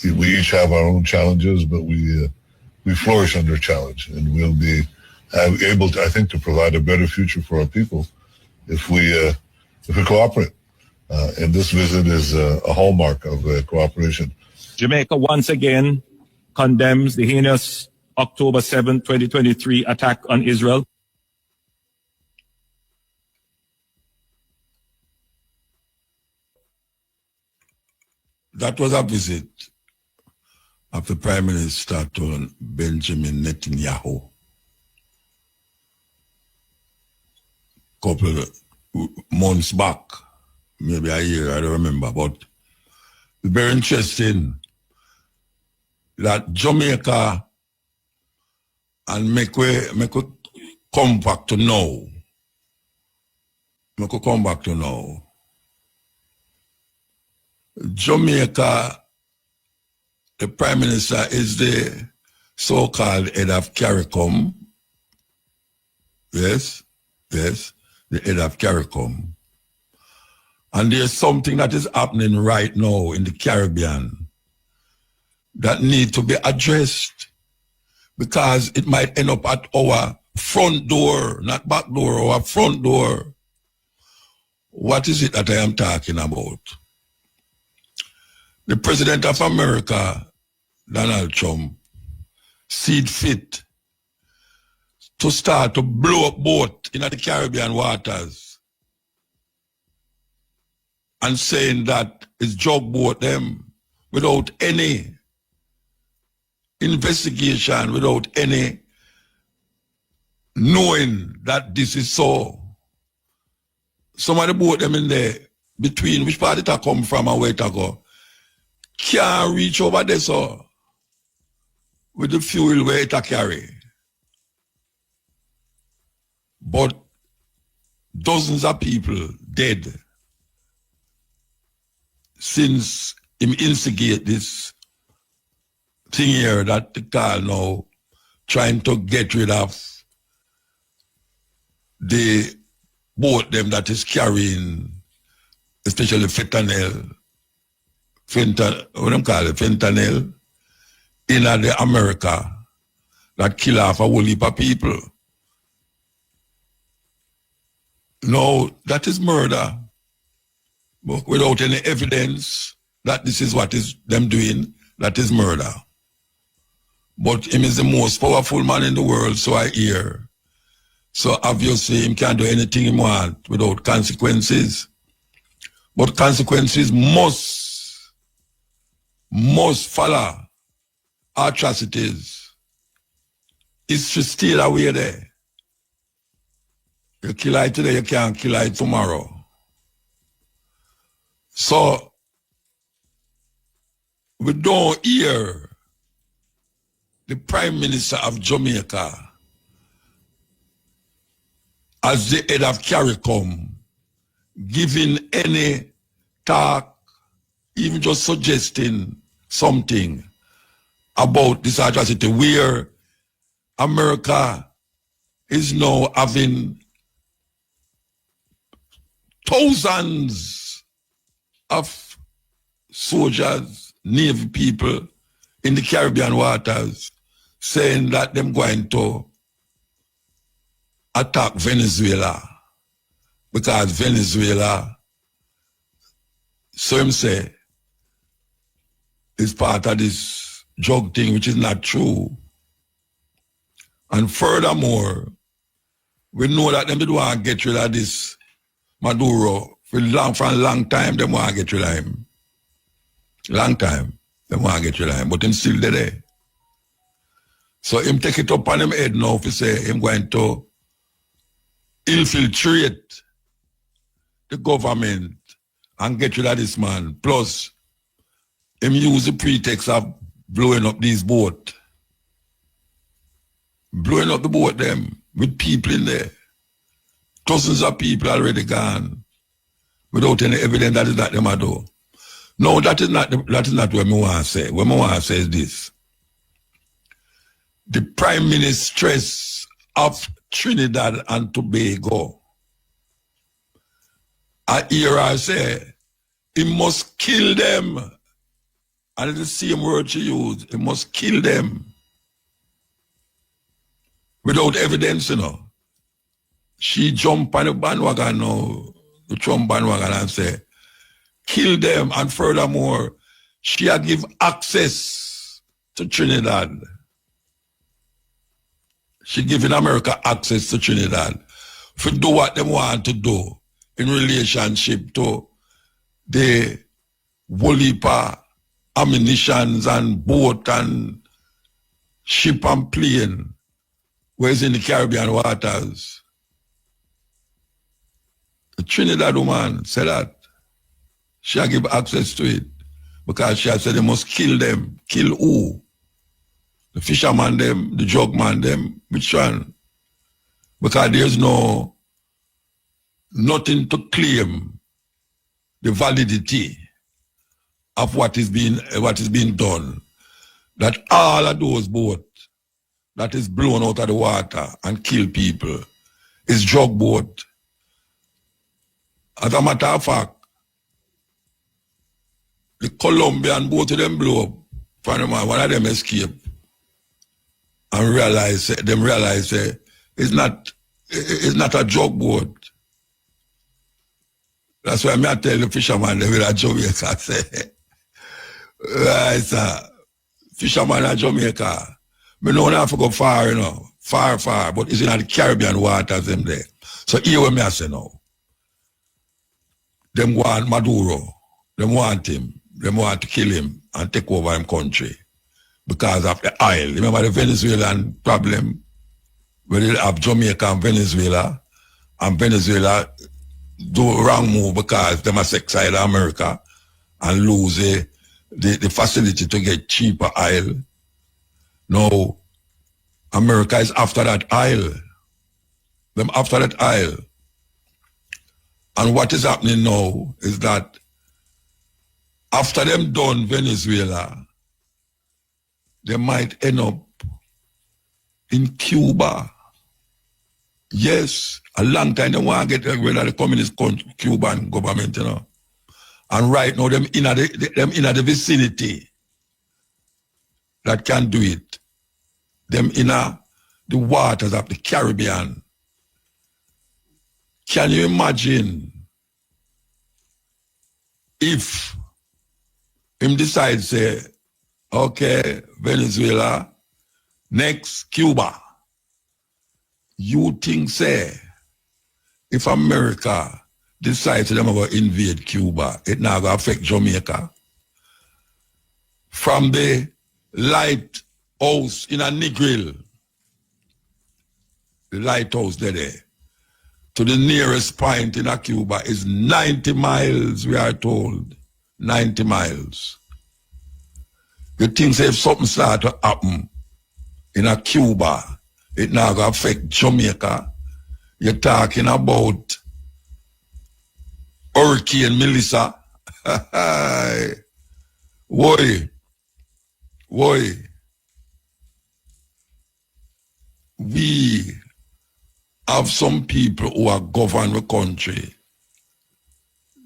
We each have our own challenges, but we flourish under challenge, and we'll be able to, I think, to provide a better future for our people if we cooperate. And this visit is a hallmark of cooperation. Jamaica once again condemns the heinous October 7, 2023 attack on Israel. That was a visit of the Prime Minister to Benjamin Netanyahu. Couple of months back, maybe a year, I don't remember, but it's very interesting that Jamaica and make we come back to now. Make we come back to now. Jamaica, the Prime Minister is the so-called head of CARICOM. Yes, the head of CARICOM. And there's something that is happening right now in the Caribbean that needs to be addressed because it might end up at our front door, not back door, our front door. What is it that I am talking about? The President of America, Donald Trump, sees fit to start to blow up boat in the Caribbean waters and saying that it's jog boat them without any investigation, without any knowing that this is so. Some of the boat them in there, between which part it come from and where it go, can't reach over there, so with the fuel where it carry. But dozens of people dead since him instigate this thing here that the car now trying to get rid of the boat them that is carrying, especially fentanyl, what them call it, fentanyl, in the America that kill off a whole heap of people. No, that is murder. But without any evidence that this is what is them doing, that is murder. But him is the most powerful man in the world, so I hear. So obviously him can't do anything he want without consequences. But consequences must follow atrocities. It's still away there. You kill it today, you can't kill it tomorrow. So, we don't hear the Prime Minister of Jamaica as the head of CARICOM giving any talk, even just suggesting something about this atrocity where America is now having thousands of soldiers, Navy people in the Caribbean waters saying that they're going to attack Venezuela. because Venezuela, so him say, is part of this drug thing, which is not true. And furthermore, we know that them did want to get rid of this Maduro for a long time. They want to get rid of him. Long time, they want to get rid of him, but him still there. So him take it up on him head now to say him going to infiltrate the government and get rid of this man. Plus, him use the pretext of blowing up these boats. Blowing up the boat them with people in there. Dozens of people already gone without any evidence that is not them at all. No, that is not what I want to say. What I want to say is this. The Prime Ministeress of Trinidad and Tobago, I hear her say, he must kill them. And it's the same word she used, he must kill them. Without evidence, you know. She jump on the bandwagon now, the Trump bandwagon, and say, kill them. And furthermore, she had give access to Trinidad. She giving America access to Trinidad for do what they want to do in relationship to the whole heap of ammunitions and boat and ship and plane where it's in the Caribbean waters. The Trinidad woman said that. She had give access to it because she had said they must kill them. Kill who? The fisherman them, the drug man them, which one? Because there's nothing to claim the validity of what is being done. That all of those boats that is blown out of the water and kill people is drug boat. As a matter of fact, the Colombian boat of them blow up. One of them escaped and realize it's not a drug boat. That's why I tell the fisherman they will at Jamaica say, right, sir, fisherman at Jamaica, me don't have to go far, you know, far, but it's in the Caribbean waters them there. So here what I say now. Them want Maduro, them want him, them want to kill him and take over him country because of the oil. Remember the Venezuelan problem where they have Jamaica and Venezuela do wrong move because them are exile America and lose the facility to get cheaper oil. Now, America is after that oil. Them after that oil. And what is happening now is that after them done Venezuela, they might end up in Cuba. Yes, a long time they want to get rid of the communist Cuban government, you know. And right now, them in the vicinity that can do it. Them in the waters of the Caribbean. Can you imagine if him decides, say, okay, Venezuela, next Cuba. You think, say, if America decides them about to invade Cuba, it now going to affect Jamaica. From the lighthouse in a Negril, the lighthouse there, to the nearest point in a Cuba is 90 miles, we are told. 90 miles. You think say if something start to happen in a Cuba, it now going to affect Jamaica. You're talking about Hurricane Melissa. Why? We have some people who are govern the country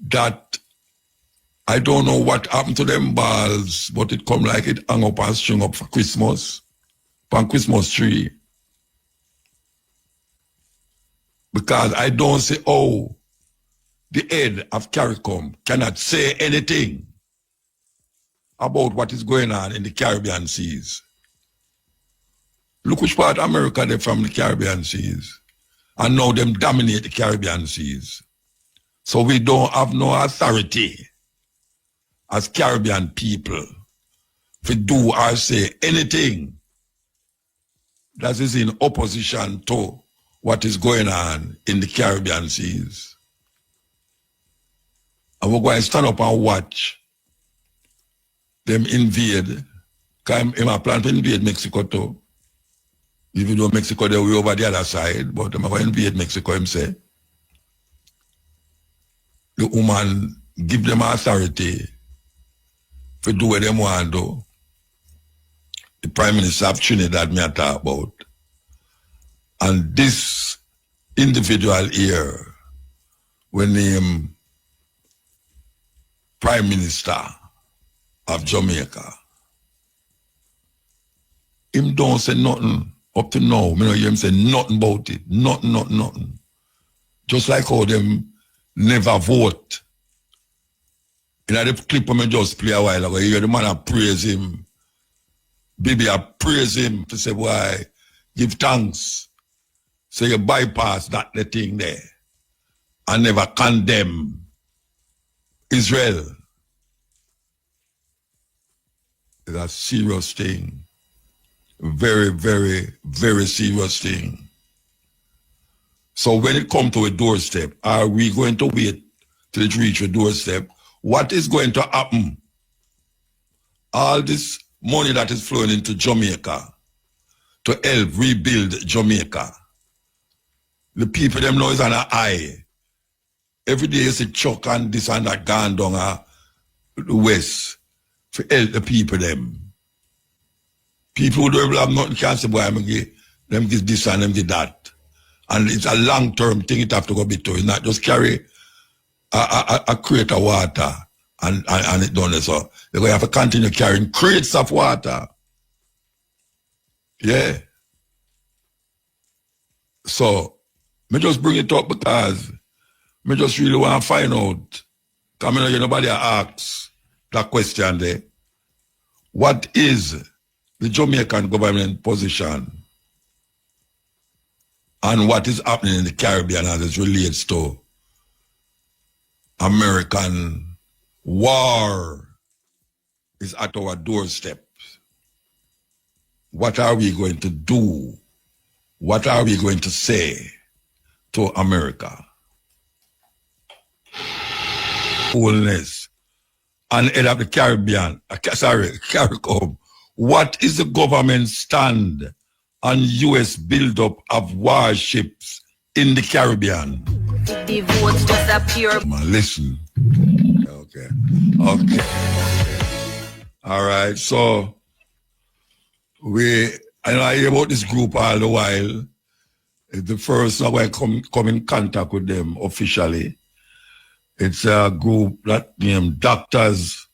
that I don't know what happened to them balls, but it come like it hang up and string up for Christmas, on Christmas tree. Because I don't see how the head of CARICOM cannot say anything about what is going on in the Caribbean seas. Look which part of America they're from, the Caribbean seas. And now them dominate the Caribbean seas. So we don't have no authority as Caribbean people to do or say anything that is in opposition to what is going on in the Caribbean seas. And we're going to stand up and watch them invade. Because I plan to invade Mexico too. Even though Mexico, they're way over the other side, but I'm going to invade Mexico, him say. The woman give them authority to do what they want to do. The Prime Minister of Trinidad me I talk about. And this individual here, when named Prime Minister of Jamaica, him don't say nothing up to now. Me no hear him say nothing about it. Nothing. Just like how them never vote. You know, the clip I just play a while ago, you hear the man I praise him. Baby, I praise him to say, why, give thanks. So you bypass that the thing there. I never condemn Israel. It's a serious thing. Very, very, very serious thing. So when it comes to a doorstep, are we going to wait till it reaches a doorstep? What is going to happen? All this money that is flowing into Jamaica to help rebuild Jamaica. The people them know is on an eye. Every day you see Chuck and this and that gone down the west to help the people them. People who don't have nothing can say, boy, I'm give them give this and them give that. And it's a long-term thing it have to go bit to. It's not just carry a crate of water and it done so. They're going to have to continue carrying crates of water. Yeah. So, me just bring it up because me just really want to find out. Because I know nobody asks that question there. What is the Jamaican government position and what is happening in the Caribbean as it relates to American war is at our doorstep. What are we going to do? What are we going to say to America? Fullness and head of the Caribbean, CARICOM. What is the government's stand on U.S. buildup of warships in the Caribbean? The votes just appear. Listen. Okay. All right. So I hear about this group all the while. It's the first time I come in contact with them officially. It's a group that named Doctors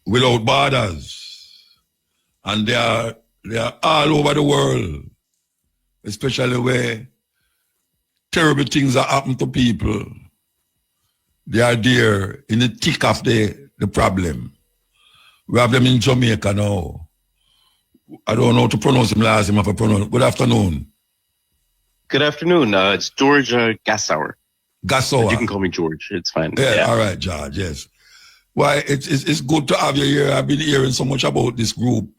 Without Borders. And they are all over the world, especially where terrible things are happening to people. They are there in the thick of the problem. We have them in Jamaica now. I don't know how to pronounce him last name. Good afternoon. Good afternoon. It's George Gassauer. Gassauer. You can call me George. It's fine. Yeah. All right, George. Yes. Why, it's good to have you here. I've been hearing so much about this group.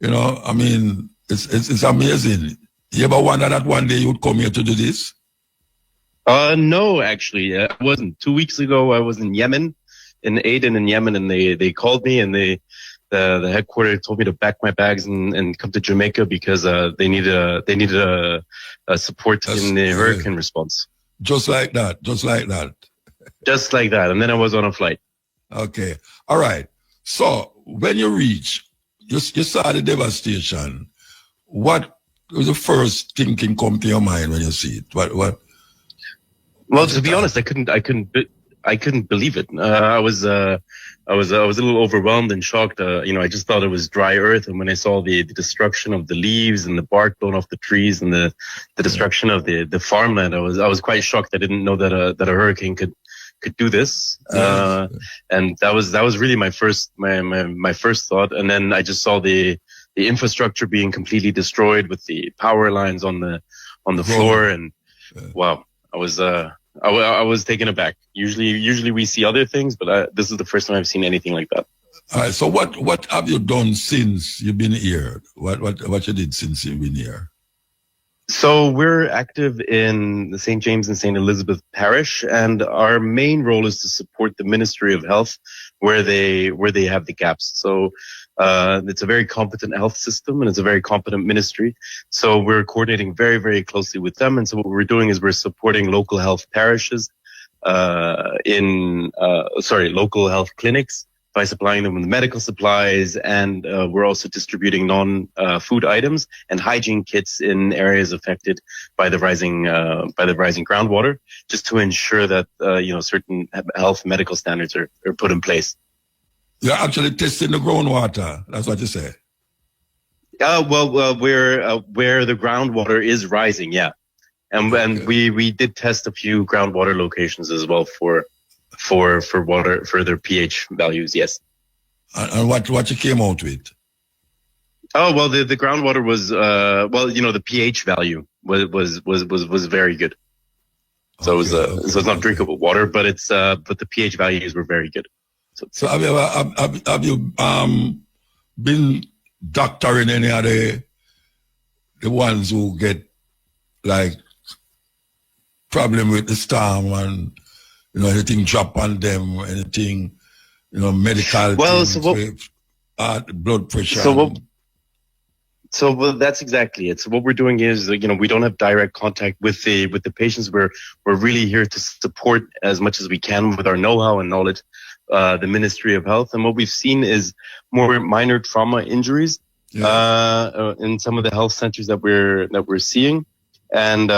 You know, I mean, it's amazing. You ever wonder that one day you would come here to do this? No, actually, I wasn't. 2 weeks ago, I was in Yemen, in Aden in Yemen, and they called me and the headquarters told me to pack my bags and come to Jamaica because they needed a support in the hurricane response. Just like that. Just like that. And then I was on a flight. Okay. All right. So when you reach, you saw the devastation. What was the first thinking come to your mind when you see it? What? Well, to be honest, I I couldn't believe it. I was a little overwhelmed and shocked. I just thought it was dry earth. And when I saw the destruction of the leaves and the bark blown off the trees and the destruction of the farmland, I was quite shocked. I didn't know that a hurricane could do this. And that was really my first thought. And then I just saw the infrastructure being completely destroyed with the power lines on the floor. And wow, I was taken aback. Usually we see other things, but this is the first time I've seen anything like that. All right. So what have you done since you've been here? What you did since you've been here? So we're active in the St. James and St. Elizabeth Parish, and our main role is to support the Ministry of Health where they have the gaps. So it's a very competent health system and it's a very competent ministry. So we're coordinating very, very closely with them. And so what we're doing is we're supporting local health parishes, local health clinics by supplying them with medical supplies. And we're also distributing non-food items and hygiene kits in areas affected by the rising groundwater, just to ensure that, certain health medical standards are put in place. You're actually testing the groundwater. That's what you say. Where the groundwater is rising, yeah, and we did test a few groundwater locations as well for water for their pH values, yes. And what you came out with? Oh well, the groundwater was the pH value was very good. So so it's not drinkable water, but the pH values were very good. So have you been doctoring any of the ones who get like problem with the storm and anything drop on them, anything medical blood pressure? So that's exactly it. So what we're doing is, we don't have direct contact with the patients. We're really here to support as much as we can with our know-how and knowledge, the Ministry of Health. And what we've seen is more minor trauma injuries, in some of the health centers that we're seeing. And,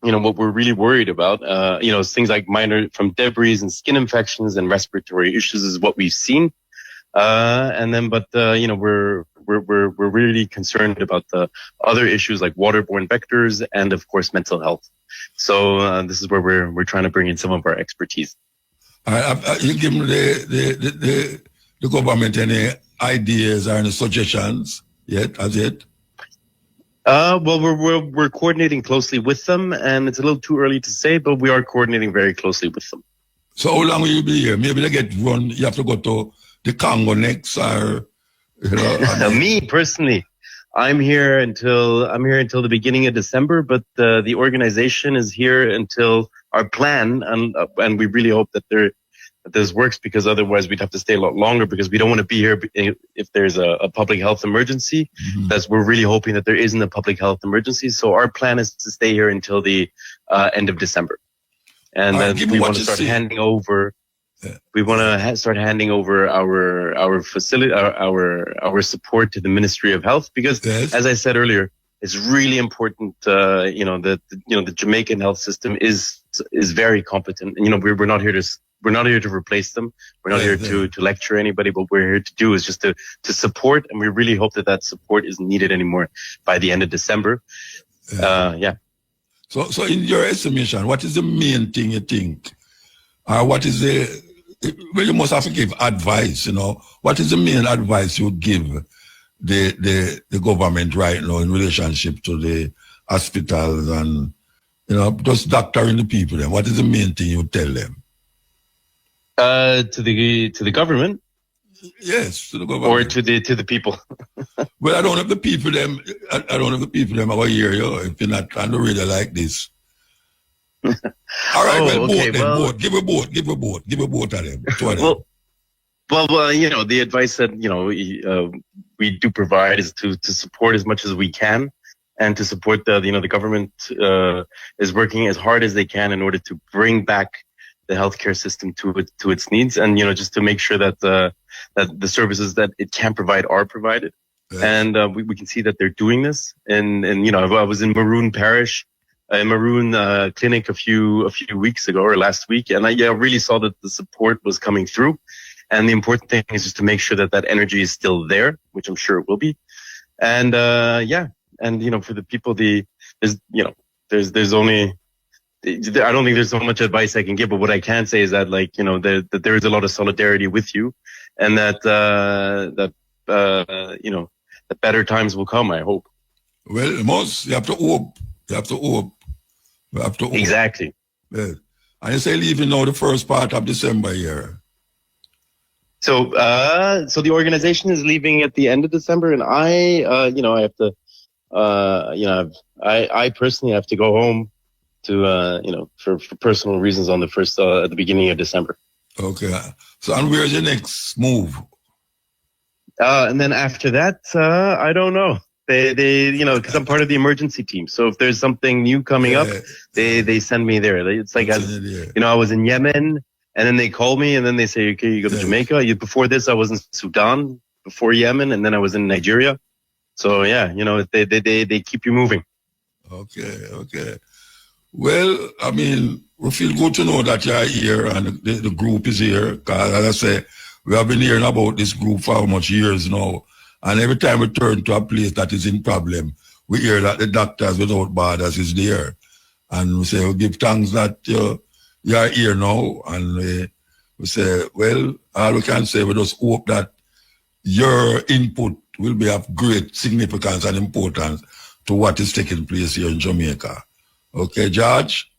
what we're really worried about, is things like minor from debris and skin infections and respiratory issues is what we've seen. We're really concerned about the other issues like waterborne vectors and, of course, mental health. So this is where we're trying to bring in some of our expertise. You give the government any ideas or any suggestions yet? As yet? We're coordinating closely with them, and it's a little too early to say, but we are coordinating very closely with them. So how long will you be here? Maybe they get run. You have to go to the Congo next, or Me personally, I'm here until the beginning of December, but the organization is here until our plan, and we really hope that this works, because otherwise we'd have to stay a lot longer, because we don't want to be here if there's a public health emergency. Mm-hmm. We're really hoping that there isn't a public health emergency. So our plan is to stay here until the end of December, and then we want to start handing over. Yeah. We want to start handing over our facility, our support to the Ministry of Health, because, as I said earlier, it's really important. The Jamaican health system is very competent, and we're not here to replace them. We're not here to lecture anybody. What we're here to do is just to support, and we really hope that support isn't needed anymore by the end of December. Yeah. So in your estimation, what is the main thing you think? What is you must have to give advice, What is the main advice you would give the government right now in relationship to the hospitals and, just doctoring the people? Then what is the main thing you would tell them? To the government? Yes, to the government. Or to the people? Well, I don't have the people them. I don't have the people them over here, if you're not on the radio like this. All right, both. Give a boat to them. The advice that we do provide is to support as much as we can, and to support the government is working as hard as they can in order to bring back the healthcare system to its needs, and just to make sure that the services that it can provide are provided. Yes. And we can see that they're doing this. And I was in Maroon Parish Maroon clinic a few weeks ago or last week, and I really saw that the support was coming through. And the important thing is just to make sure that that energy is still there, which I'm sure it will be. And and for the people, there's only. I don't think there's so much advice I can give, but what I can say is that that there is a lot of solidarity with you, and that better times will come. I hope. Well, you have to hope. You have to hope. You have to hope. Exactly. Yeah. And you say leaving now the first part of December here. So the organization is leaving at the end of December, and I have to, I personally have to go home to, for personal reasons on the first, at the beginning of December. Okay. So, and where's your next move? And then after that, I don't know. They because I'm part of the emergency team. So if there's something new coming up, they send me there. It's like, I was in Yemen, and then they call me, and then they say, okay, you go to Jamaica. Before this, I was in Sudan, before Yemen, and then I was in Nigeria. So they keep you moving. Okay. Well, I mean, we feel good to know that you're here and the group is here. Because as I say, we have been hearing about this group for how much years now. And every time we turn to a place that is in problem, we hear that the Doctors Without Borders is there. And we say, we give thanks that you are here now. And we say, well, all we can say, we just hope that your input will be of great significance and importance to what is taking place here in Jamaica. Okay, George?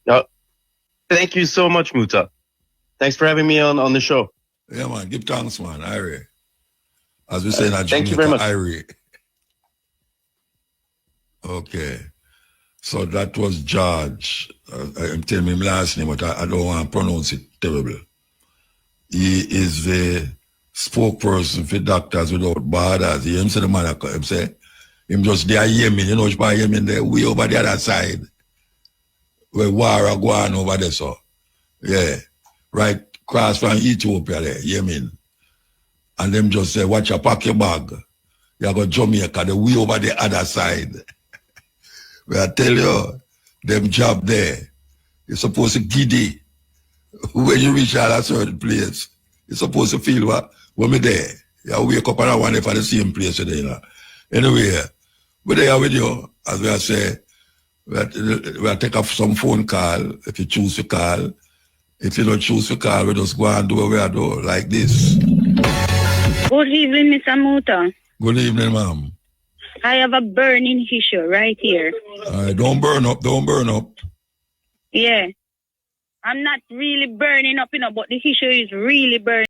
Thank you so much, Muta. Thanks for having me on the show. Yeah, man. Give thanks, man. Irie. As we say in Jamaica, thank you very much. Irie. Okay. So that was George. I'm telling him last name, but I don't want to pronounce it terrible. He is the spokesperson for Doctors Without Borders. He said the man, him say, him just there Yemen, which part Yemen there, way over the other side. Where war are going over there, so. Yeah. Right across from Ethiopia there, Yemen. And them just say, watch your pack your bag. You go Jamaica, the way over the other side. Where I tell you, them job there, you're supposed to giddy. When you reach out a certain place, you're supposed to feel when me there. You wake up and I want for the same place today. Anyway, we're there with you, as we say, we'll take up some phone call if you choose to call. If you don't choose to call, we just go and do what we are doing, like this. Good evening, Mr. Muta. Good evening, ma'am. I have a burning issue right here. Don't burn up. Yeah. I'm not really burning up, but the issue is really burning.